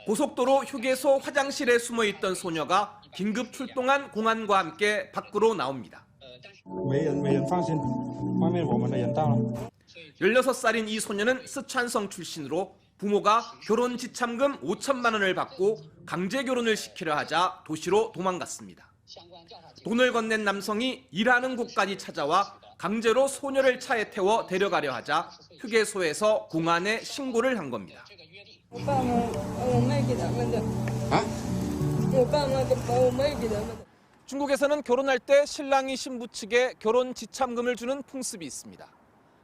고속도로 휴게소 화장실에 숨어 있던 소녀가 긴급 출동한 공안과 함께 밖으로 나옵니다. 16살인 이 소녀는 스촨성 출신으로 부모가 결혼 지참금 5천만 원을 받고 강제 결혼을 시키려 하자 도시로 도망갔습니다. 돈을 건넨 남성이 일하는 곳까지 찾아와 강제로 소녀를 차에 태워 데려가려 하자 휴게소에서 공안에 신고를 한 겁니다. 중국에서는 결혼할 때 신랑이 신부 측에 결혼 지참금을 주는 풍습이 있습니다.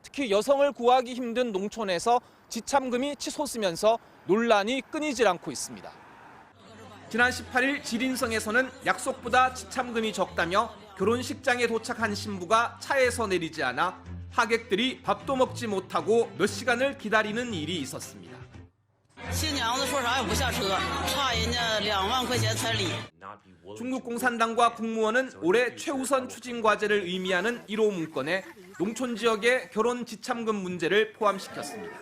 특히 여성을 구하기 힘든 농촌에서 지참금이 치솟으면서 논란이 끊이질 않고 있습니다. 지난 18일 지린성에서는 약속보다 지참금이 적다며 결혼식장에 도착한 신부가 차에서 내리지 않아 하객들이 밥도 먹지 못하고 몇 시간을 기다리는 일이 있었습니다. 중국 공산당과 국무원은 올해 최우선 추진 과제를 의미하는 1호 문건에 농촌 지역의 결혼 지참금 문제를 포함시켰습니다.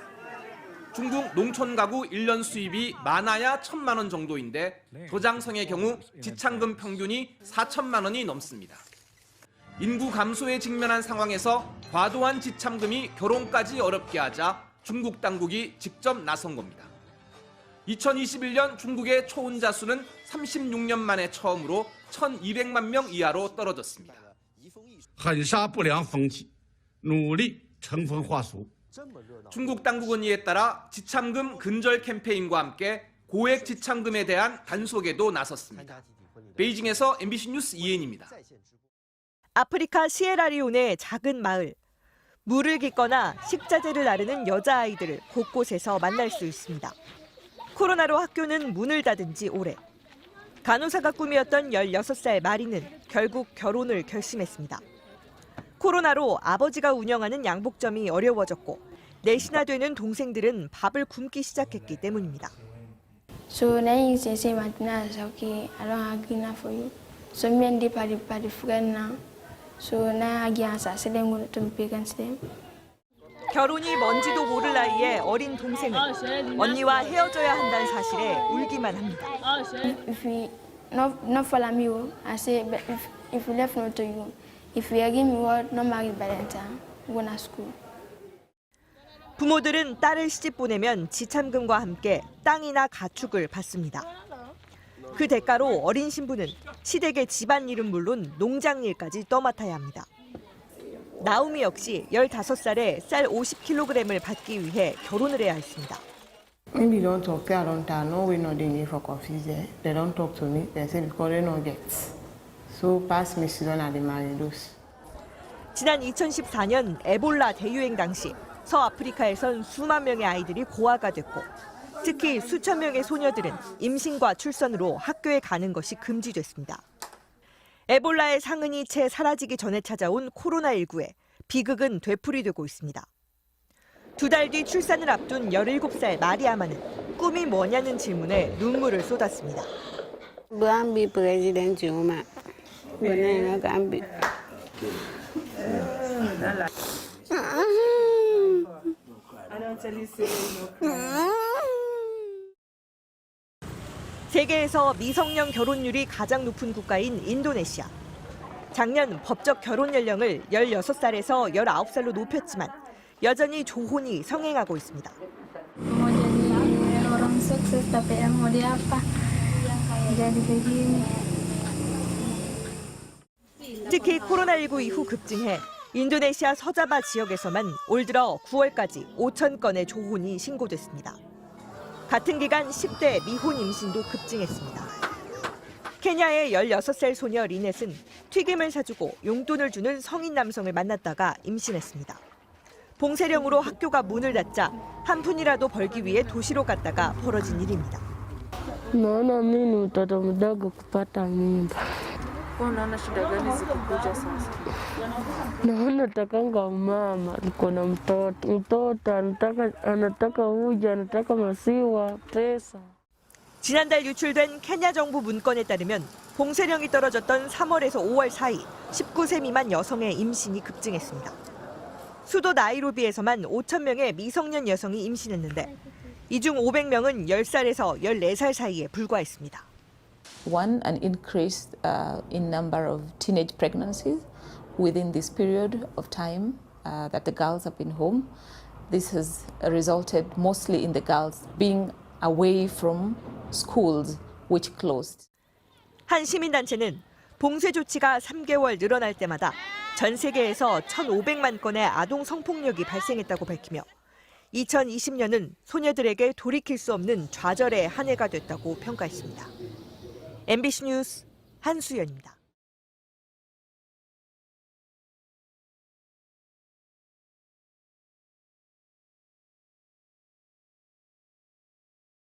중국 농촌 가구 1년 수입이 많아야 1,000만 원 정도인데 도장성의 경우 지참금 평균이 4천만 원이 넘습니다. 인구 감소에 직면한 상황에서 과도한 지참금이 결혼까지 어렵게 하자 중국 당국이 직접 나선 겁니다. 2021년 중국의 초혼자 수는 36년 만에 처음으로 1,200만 명 이하로 떨어졌습니다. 狠刹不良风气，努力乘风化俗。 중국 당국은 이에 따라 지참금 근절 캠페인과 함께 고액 지참금에 대한 단속에도 나섰습니다. 베이징에서 MBC 뉴스 이혜인입니다. 아프리카 시에라리온의 작은 마을. 물을 깃거나 식자재를 나르는 여자아이들을 곳곳에서 만날 수 있습니다. 코로나로 학교는 문을 닫은 지 오래. 간호사가 꿈이었던 16살 마리는 결국 결혼을 결심했습니다. 코로나로 아버지가 운영하는 양복점이 어려워졌고 넷이나 되는 동생들은 밥을 굶기 시작했기 때문입니다. So now say Martina is okay. I don't have enough for you. So me and the party friend now. So now I get answer. So them going to be against them. 결혼이 뭔지도 모를 나이에 어린 동생은 언니와 헤어져야 한다는 사실에 울기만 합니다. If you not follow me, I say but if you left no to you. If you give me word, no marry by that time. Go to school. 부모들은 딸을 시집 보내면 지참금과 함께 땅이나 가축을 받습니다. 그 대가로 어린 신부는 시댁의 집안일은 물론 농장일까지 떠맡아야 합니다. 나우미 역시 15살에 쌀 50kg을 받기 위해 결혼을 해야 했습니다. Maybe don't talk there don't tell no we not dey for coffee there. They don't talk to me. They say because they no get. So pass me she don't have the marry those. 지난 2014년 에볼라 대유행 당시 서아프리카에선 수만 명의 아이들이 고아가 됐고 특히 수천 명의 소녀들은 임신과 출산으로 학교에 가는 것이 금지됐습니다. 에볼라의 상흔이 채 사라지기 전에 찾아온 코로나19에 비극은 되풀이되고 있습니다. 2달 뒤 출산을 앞둔 17살 마리아마는 꿈이 뭐냐는 질문에 눈물을 쏟았습니다. 세계에서 미성년 결혼율이 가장 높은 국가인 인도네시아. 작년 법적 결혼 연령을 16살에서 19살로 높였지만 여전히 조혼이 성행하고 있습니다. 특히 코로나19 이후 급증해 인도네시아 서자바 지역에서만 올 들어 9월까지 5천 건의 조혼이 신고됐습니다. 같은 기간 10대 미혼 임신도 급증했습니다. 케냐의 16살 소녀 리넷은 튀김을 사주고 용돈을 주는 성인 남성을 만났다가 임신했습니다. 봉쇄령으로 학교가 문을 닫자 한 푼이라도 벌기 위해 도시로 갔다가 벌어진 일입니다. Nataka mama niko na mtoto anataka uji anataka maziwa pesa. 지난달 유출된 케냐 정부 문건에 따르면 봉쇄령이 떨어졌던 3월에서 5월 사이 19세 미만 여성의 임신이 급증했습니다. 수도 나이로비에서만 5천 명의 미성년 여성이 임신했는데 이 중 500명은 10살에서 14살 사이에 불과했습니다. One, an increase in number of teenage pregnancies within this period of time that the girls have been home. This has resulted mostly in the girls being away from schools which closed. 한 시민단체는 봉쇄 조치가 3개월 늘어날 때마다 전 세계에서 1,500만 건의 아동 성폭력이 발생했다고 밝히며 2020년은 소녀들에게 돌이킬 수 없는 좌절의 한 해가 됐다고 평가했습니다. MBC 뉴스 한수연입니다.